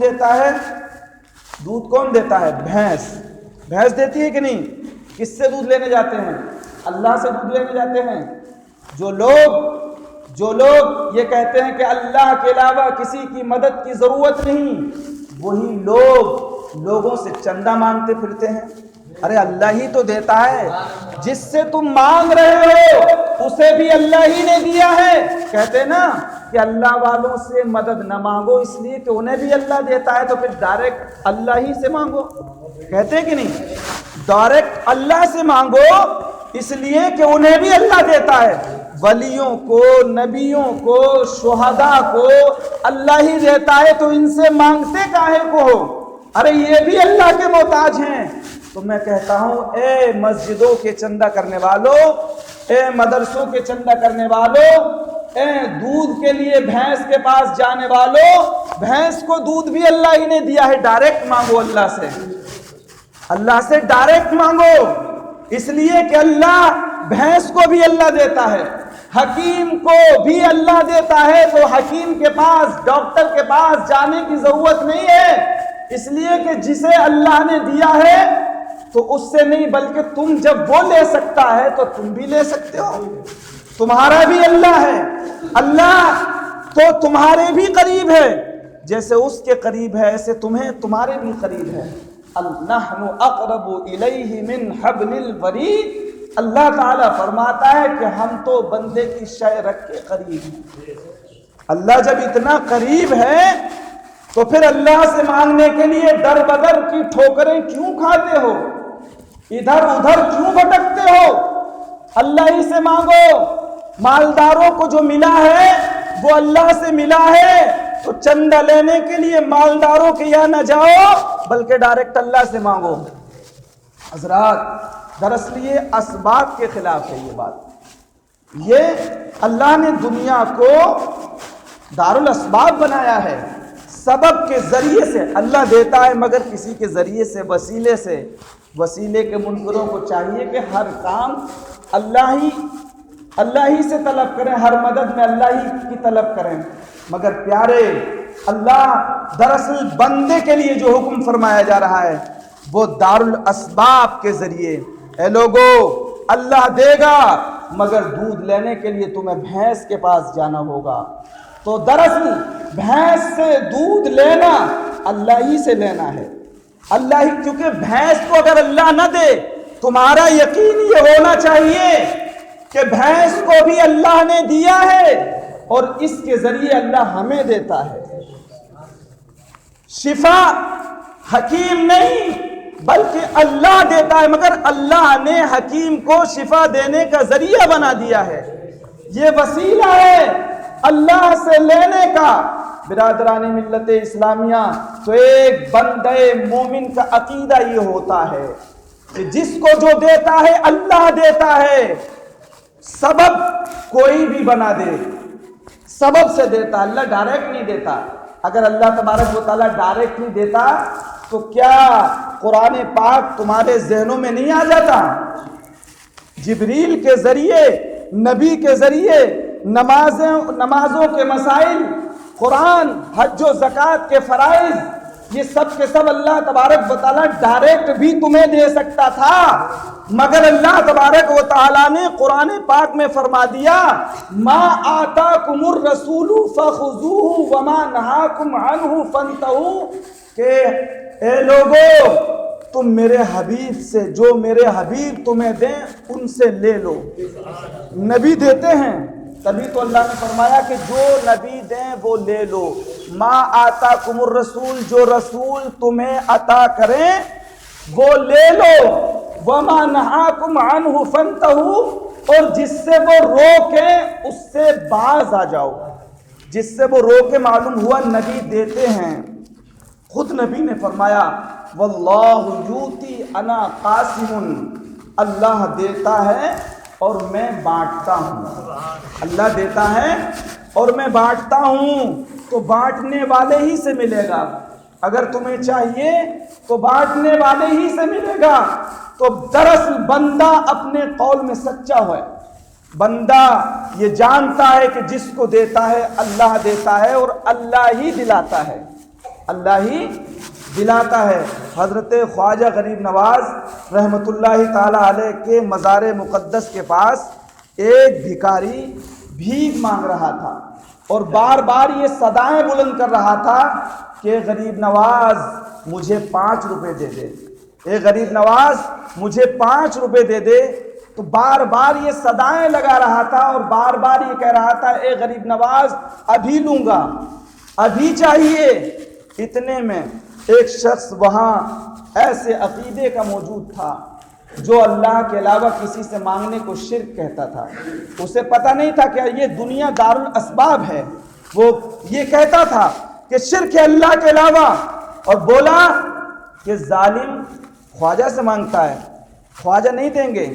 دیتا ہے؟ دودھ کون دیتا ہے؟ بھینس دیتی ہے کہ نہیں؟ کس سے دودھ لینے جاتے ہیں؟ اللہ سے دودھ لینے جاتے ہیں۔ جو لوگ یہ کہتے ہیں کہ اللہ کے علاوہ کسی کی مدد کی ضرورت نہیں، وہی لوگوں سے چندہ مانگتے پھرتے ہیں۔ ارے اللہ ہی تو دیتا ہے، جس سے تم مانگ رہے ہو اسے بھی اللہ ہی نے دیا ہے۔ کہتے ہیں نا کہ اللہ والوں سے مدد نہ مانگو، اس لیے کہ انہیں بھی اللہ دیتا ہے، تو پھر ڈائریکٹ اللہ ہی سے مانگو۔ کہتے ہیں کہ نہیں؟ ڈائریکٹ اللہ سے مانگو، اس لیے کہ انہیں بھی اللہ دیتا ہے۔ ولیوں کو، نبیوں کو، شہداء کو اللہ ہی دیتا ہے، تو ان سے مانگتے کاہے کو ہو؟ ارے یہ بھی اللہ کے محتاج ہیں۔ تو میں کہتا ہوں، اے مسجدوں کے چندہ کرنے والوں، اے مدرسوں کے چندہ کرنے والوں، اے دودھ کے لیے بھینس کے پاس جانے والوں، بھینس کو دودھ بھی اللہ ہی نے دیا ہے، ڈائریکٹ مانگو اللہ سے ڈائریکٹ مانگو، اس لیے کہ اللہ بھینس کو بھی اللہ دیتا ہے، حکیم کو بھی اللہ دیتا ہے، تو حکیم کے پاس، ڈاکٹر کے پاس جانے کی ضرورت نہیں ہے، اس لیے کہ جسے اللہ نے دیا ہے تو اس سے نہیں، بلکہ تم جب وہ لے سکتا ہے تو تم بھی لے سکتے ہو۔ تمہارا بھی اللہ ہے، اللہ تو تمہارے بھی قریب ہے، جیسے اس کے قریب ہے ایسے تمہارے بھی قریب ہے۔ نحن اقرب الیہ من حبل الورید، اللہ تعالیٰ فرماتا ہے کہ ہم تو بندے کی شے رکھ کے قریب ہیں۔ اللہ جب اتنا قریب ہے تو پھر اللہ سے مانگنے کے لیے در بدر کی ٹھوکریں کیوں کھاتے ہو؟ ادھر ادھر کیوں بھٹکتے ہو؟ اللہ ہی سے مانگو۔ مالداروں کو جو ملا ہے وہ اللہ سے ملا ہے، تو چندہ لینے کے لیے مالداروں کے یہاں نہ جاؤ، بلکہ ڈائریکٹ اللہ سے مانگو۔ حضرات، دراصل یہ اسباب کے خلاف ہے یہ بات۔ یہ اللہ نے دنیا کو دارالاسباب بنایا ہے، سبب کے ذریعے سے اللہ دیتا ہے، مگر کسی کے ذریعے سے، وسیلے کے منکروں کو چاہیے کہ ہر کام اللہ ہی سے طلب کریں، ہر مدد میں اللہ ہی کی طلب کریں۔ مگر پیارے، اللہ دراصل بندے کے لیے جو حکم فرمایا جا رہا ہے وہ دارالاسباب کے ذریعے۔ اے لوگو، اللہ دے گا، مگر دودھ لینے کے لیے تمہیں بھینس کے پاس جانا ہوگا۔ تو دراصل بھینس سے دودھ لینا اللہ ہی سے لینا ہے، اللہ ہی، کیونکہ بھینس کو اگر اللہ نہ دے، تمہارا یقین یہ ہونا چاہیے کہ بھینس کو بھی اللہ نے دیا ہے اور اس کے ذریعے اللہ ہمیں دیتا ہے۔ شفا حکیم نہیں بلکہ اللہ دیتا ہے، مگر اللہ نے حکیم کو شفا دینے کا ذریعہ بنا دیا ہے، یہ وسیلہ ہے اللہ سے لینے کا۔ برادران ملت اسلامیہ، تو ایک بندے مومن کا عقیدہ یہ ہوتا ہے کہ جس کو جو دیتا ہے اللہ دیتا ہے، سبب کوئی بھی بنا دے، سبب سے دیتا، اللہ ڈائریکٹ نہیں دیتا۔ اگر اللہ تبارک و تعالیٰ ڈائریکٹ نہیں دیتا تو کیا قرآن پاک تمہارے ذہنوں میں نہیں آ جاتا؟ جبریل کے ذریعے، نبی کے ذریعے، نمازوں کے مسائل، قرآن، حج و زکوٰۃ کے فرائض، یہ سب کے سب اللہ تبارک و تعالیٰ ڈائریکٹ بھی تمہیں دے سکتا تھا، مگر اللہ تبارک و تعالیٰ نے قرآن پاک میں فرما دیا، ما آتاکم الرسول فخذوہ وما نہاکم عنہ فانتہوا، کہ اے لوگو، تم میرے حبیب سے، جو میرے حبیب تمہیں دیں ان سے لے لو۔ نبی دیتے ہیں، تبھی تو اللہ نے فرمایا کہ جو نبی دیں وہ لے لو۔ ما آتاکم الرسول، جو رسول تمہیں عطا کریں وہ لے لو، وما نہاکم عنہ فانتہوا، اور جس سے وہ روکیں اس سے باز آ جاؤ۔ جس سے وہ روکے، معلوم ہوا نبی دیتے ہیں۔ خود نبی نے فرمایا، واللہ یوتی انا قاسم، اللہ دیتا ہے اور میں بانٹتا ہوں۔ اللہ دیتا ہے اور میں بانٹتا ہوں، تو بانٹنے والے ہی سے ملے گا۔ اگر تمہیں چاہیے تو بانٹنے والے ہی سے ملے گا۔ تو دراصل بندہ اپنے قول میں سچا ہے، بندہ یہ جانتا ہے کہ جس کو دیتا ہے اللہ دیتا ہے اور اللہ ہی دلاتا ہے۔ اللہ ہی دلاتا ہے۔ حضرت خواجہ غریب نواز رحمۃ اللہ تعالی علیہ کے مزار مقدس کے پاس ایک بھکاری بھیک مانگ رہا تھا اور بار بار یہ صدائیں بلند کر رہا تھا کہ غریب نواز مجھے 5 روپے دے دے، اے غریب نواز مجھے 5 روپے دے دے۔ تو بار بار یہ صدائیں لگا رہا تھا اور بار بار یہ کہہ رہا تھا اے غریب نواز ابھی لوں گا، ابھی چاہیے۔ اتنے میں ایک شخص وہاں ایسے عقیدے کا موجود تھا جو اللہ کے علاوہ کسی سے مانگنے کو شرک کہتا تھا۔ اسے پتہ نہیں تھا کہ یہ دنیا دار الاسباب ہے، وہ یہ کہتا تھا کہ شرک ہے اللہ کے علاوہ، اور بولا کہ ظالم خواجہ سے مانگتا ہے، خواجہ نہیں دیں گے،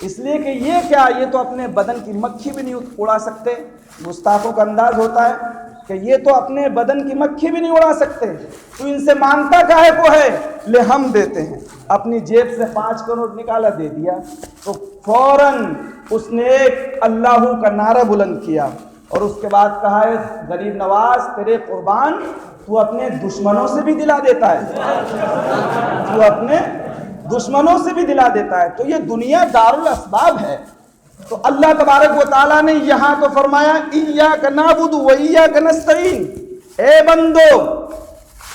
اس لیے کہ یہ کیا، یہ تو اپنے بدن کی مکھی بھی نہیں اڑا سکتے۔ گستاخوں کا انداز ہوتا ہے کہ یہ تو اپنے بدن کی مکھی بھی نہیں اڑا سکتے، تو ان سے مانگتا کاہے کو ہے، لے ہم دیتے ہیں۔ اپنی جیب سے 5 کروڑ نکالا، دے دیا، تو فوراً اس نے ایک اللہ کا نعرہ بلند کیا اور اس کے بعد کہا ہے غریب نواز تیرے قربان، تو اپنے دشمنوں سے بھی دلا دیتا ہے، تو اپنے دشمنوں سے بھی دلا دیتا ہے۔ تو یہ دنیا دار الاسباب ہے۔ تو اللہ تبارک و تعالیٰ نے یہاں تو فرمایا ایاک نعبد و ایاک نستعین، اے بندو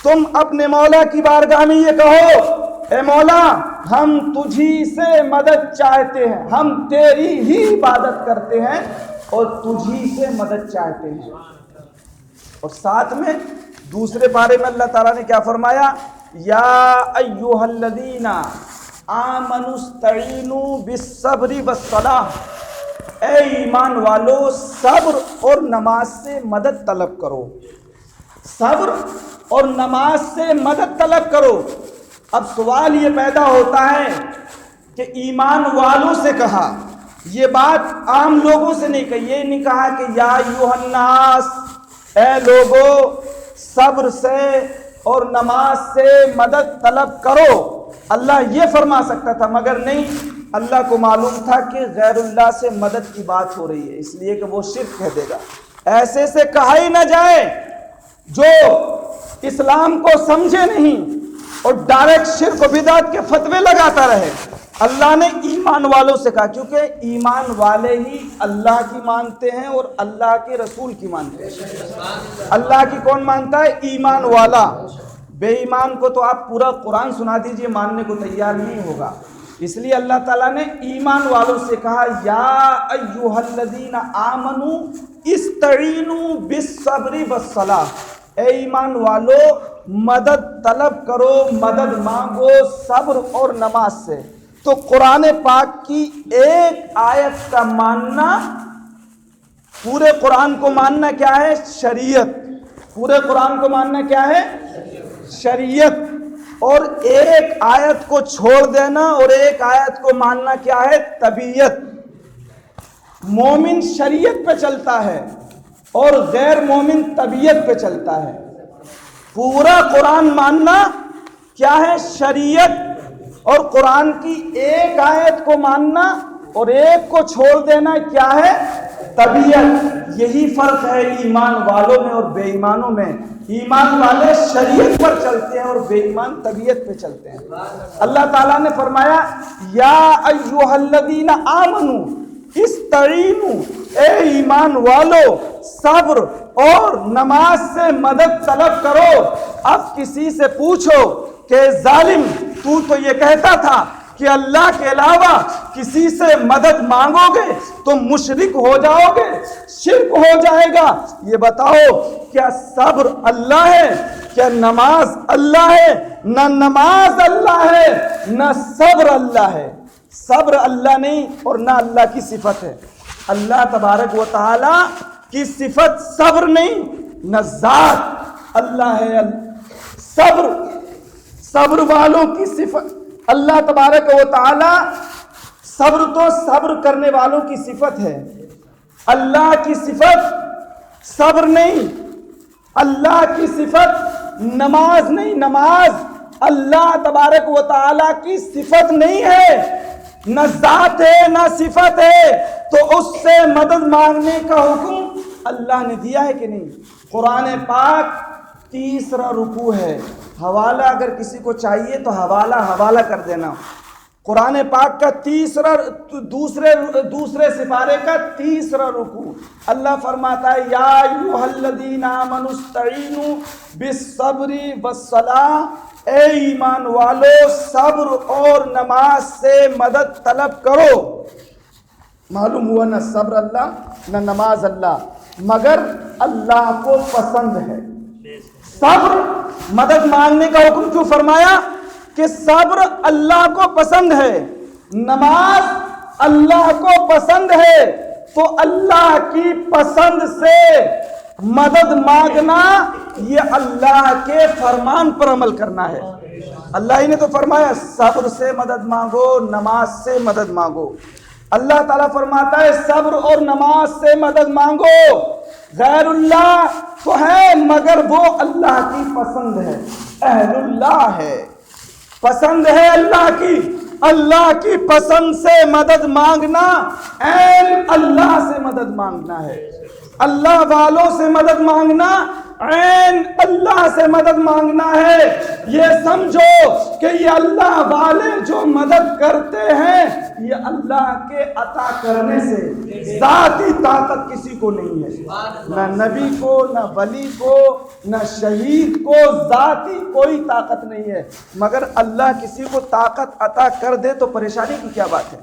تم اپنے مولا کی بارگاہ میں یہ کہو اے مولا ہم تجھی سے مدد چاہتے ہیں، ہم تیری ہی عبادت کرتے ہیں اور تجھی سے مدد چاہتے ہیں۔ اور ساتھ میں دوسرے پارے میں اللہ تعالیٰ نے کیا فرمایا، یا ایھا الذین آمنوا استعینوا بالصبر والصلاۃ، اے ایمان والو صبر اور نماز سے مدد طلب کرو، صبر اور نماز سے مدد طلب کرو۔ اب سوال یہ پیدا ہوتا ہے کہ ایمان والوں سے کہا، یہ بات عام لوگوں سے نہیں کہی، یہ نہیں کہا کہ یا ایھا الناس، اے لوگو صبر سے اور نماز سے مدد طلب کرو۔ اللہ یہ فرما سکتا تھا، مگر نہیں، اللہ کو معلوم تھا کہ غیر اللہ سے مدد کی بات ہو رہی ہے، اس لیے کہ وہ شرک کہہ دے گا۔ ایسے سے کہا ہی نہ جائے جو اسلام کو سمجھے نہیں اور ڈائریکٹ شرک و بدعت کے فتوے لگاتا رہے۔ اللہ نے ایمان والوں سے کہا، کیونکہ ایمان والے ہی اللہ کی مانتے ہیں اور اللہ کے رسول کی مانتے ہیں۔ اللہ کی کون مانتا ہے؟ ایمان والا۔ بے ایمان کو تو آپ پورا قرآن سنا دیجئے، ماننے کو تیار نہیں ہوگا۔ اس لیے اللہ تعالیٰ نے ایمان والوں سے کہا یا ایھا الذین آمنوا استعینوا بالصبر والصلاۃ، اے ایمان والو مدد طلب کرو، مدد مانگو صبر اور نماز سے۔ تو قرآن پاک کی ایک آیت کا ماننا، پورے قرآن کو ماننا کیا ہے؟ شریعت۔ پورے قرآن کو ماننا کیا ہے؟ شریعت۔ اور ایک آیت کو چھوڑ دینا اور ایک آیت کو ماننا کیا ہے؟ طبیعت۔ مومن شریعت پہ چلتا ہے اور غیر مومن طبیعت پہ چلتا ہے۔ پورا قرآن ماننا کیا ہے؟ شریعت۔ اور قرآن کی ایک آیت کو ماننا اور ایک کو چھوڑ دینا کیا ہے؟ طبیعت۔ یہی فرق ہے ایمان والوں میں اور بے ایمانوں میں۔ ایمان والے شریعت پر چلتے ہیں اور بے ایمان طبیعت پہ چلتے ہیں۔ اللہ تعالیٰ نے فرمایا یا ایھا الذین آمنوا استعینوا، اے ایمان والو صبر اور نماز سے مدد طلب کرو۔ اب کسی سے پوچھو کہ ظالم تو یہ کہتا تھا کہ اللہ کے علاوہ کسی سے مدد مانگو گے تو مشرک ہو جاؤ گے، شرک ہو جائے گا۔ یہ بتاؤ کیا صبر اللہ ہے؟ کیا نماز اللہ ہے؟ نہ نماز اللہ ہے نہ صبر اللہ ہے۔ صبر اللہ نہیں اور نہ اللہ کی صفت ہے۔ اللہ تبارک و تعالی کی صفت صبر نہیں، نہ ذات اللہ ہے۔ صبر والوں کی صفت اللہ تبارک و تعالی، صبر تو صبر کرنے والوں کی صفت ہے، اللہ کی صفت صبر نہیں۔ اللہ کی صفت نماز نہیں، نماز اللہ تبارک و تعالی کی صفت نہیں ہے، نہ ذات ہے نہ صفت ہے۔ تو اس سے مدد مانگنے کا حکم اللہ نے دیا ہے کہ نہیں؟ قرآن پاک تیسرا رکوع ہے. حوالہ اگر کسی کو چاہیے تو حوالہ کر دینا. قرآن پاک کا دوسرے سپارے کا تیسرا رکوع. اللہ فرماتا ہے یا ایھا الذین آمنوا استعینوا بالصبر والصلاۃ، اے ایمان والو صبر اور نماز سے مدد طلب کرو. معلوم ہوا نہ صبر اللہ نہ نماز اللہ، مگر اللہ کو پسند ہے. صبر مدد مانگنے کا حکم کیوں فرمایا؟ کہ صبر اللہ کو پسند ہے، نماز اللہ کو پسند ہے. تو اللہ کی پسند سے مدد مانگنا یہ اللہ کے فرمان پر عمل کرنا ہے. اللہ ہی نے تو فرمایا صبر سے مدد مانگو، نماز سے مدد مانگو. اللہ تعالیٰ فرماتا ہے صبر اور نماز سے مدد مانگو. غیر اللہ تو ہے مگر وہ اللہ کی پسند ہے، اہل اللہ ہے، پسند ہے اللہ کی پسند سے مدد مانگنا عین اللہ سے مدد مانگنا ہے. اللہ والوں سے مدد مانگنا عین اللہ سے مدد مانگنا ہے. یہ سمجھو کہ یہ اللہ والے جو مدد کرتے ہیں یہ اللہ کے عطا کرنے سے، ذاتی طاقت کسی کو نہیں ہے، نہ نبی کو، نہ ولی کو، نہ شہید کو ذاتی کوئی طاقت نہیں ہے. مگر اللہ کسی کو طاقت عطا کر دے تو پریشانی کی کیا بات ہے؟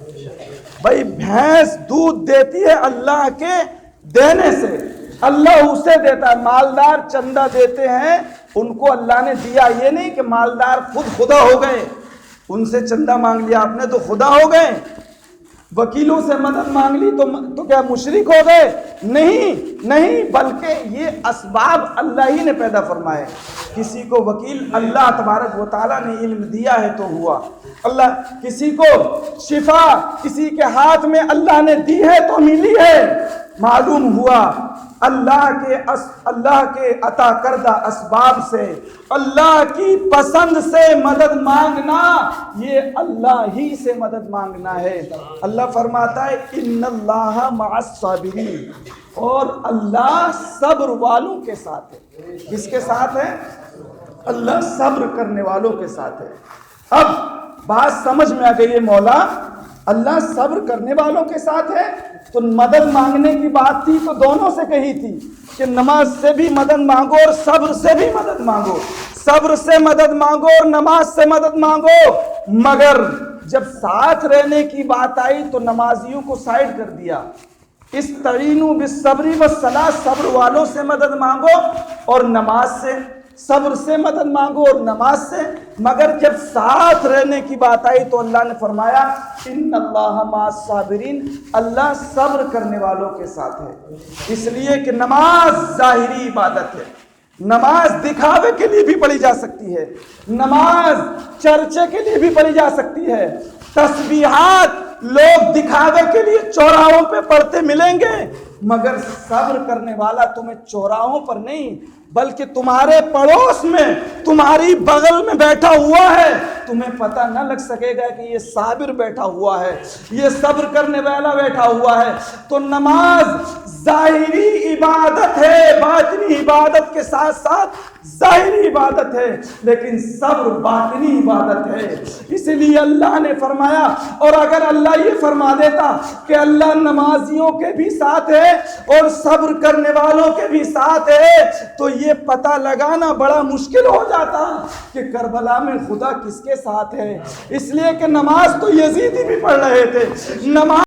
بھائی بھینس دودھ دیتی ہے اللہ کے دینے سے، اللہ اسے دیتا ہے. مالدار چندہ دیتے ہیں، ان کو اللہ نے دیا. یہ نہیں کہ مالدار خود خدا ہو گئے، ان سے چندہ مانگ لیا آپ نے تو خدا ہو گئے. وکیلوں سے مدد مانگ لی تو کیا مشرک ہو گئے؟ نہیں، بلکہ یہ اسباب اللہ ہی نے پیدا فرمائے. کسی کو وکیل اللہ تبارک و تعالیٰ نے علم دیا ہے تو ہوا. اللہ کسی کو شفا کسی کے ہاتھ میں اللہ نے دی ہے تو ملی ہے. معلوم ہوا اللہ کے عطا کردہ اسباب سے، اللہ کی پسند سے مدد مانگنا یہ اللہ ہی سے مدد مانگنا ہے. اللہ فرماتا ہے ان اللہ مع الصابرین، اور اللہ صبر والوں کے ساتھ ہے. کس کے ساتھ ہے؟ اللہ صبر کرنے والوں کے ساتھ ہے. اب بات سمجھ میں آ گئی ہے. مولا اللہ صبر کرنے والوں کے ساتھ ہے تو مدد مانگنے کی بات تھی تو دونوں سے کہی تھی کہ نماز سے بھی مدد مانگو اور صبر سے بھی مدد مانگو. صبر سے مدد مانگو اور نماز سے مدد مانگو. مگر جب ساتھ رہنے کی بات آئی تو نمازیوں کو سائڈ کر دیا. استعینوا بالصبر والصلاۃ، صبر والوں سے مدد مانگو اور نماز سے، صبر سے مدد مانگو اور نماز سے. مگر جب ساتھ رہنے کی بات آئی تو اللہ نے فرمایا ان اللہ مع الصابرین، اللہ صبر کرنے والوں کے ساتھ ہے. اس لیے کہ نماز ظاہری عبادت ہے، نماز دکھاوے کے لیے بھی پڑھی جا سکتی ہے، نماز چرچے کے لیے بھی پڑھی جا سکتی ہے. تسبیحات لوگ دکھاوے کے لیے چوراہوں پہ پڑھتے ملیں گے، مگر صبر کرنے والا تمہیں چوراہوں پر نہیں بلکہ تمہارے پڑوس میں، تمہاری بغل میں بیٹھا ہوا ہے. تمہیں پتہ نہ لگ سکے گا کہ یہ صابر بیٹھا ہوا ہے، یہ صبر کرنے والا بیٹھا ہوا ہے. تو نماز ظاہری عبادت ہے، باطنی عبادت کے ساتھ ساتھ ظاہری عبادت ہے، لیکن صبر باطنی عبادت ہے. اس لیے اللہ نے فرمایا، اور اگر اللہ یہ فرما دیتا کہ اللہ نمازیوں کے بھی ساتھ ہے اور صبر کرنے والوں کے بھی ساتھ ہے تو یہ پتہ لگانا بڑا مشکل ہو جاتا کہ کربلا میں خدا کس کے ساتھ ہے. اس لیے کہ نماز تو یزیدی بھی پڑھ رہے تھے، نماز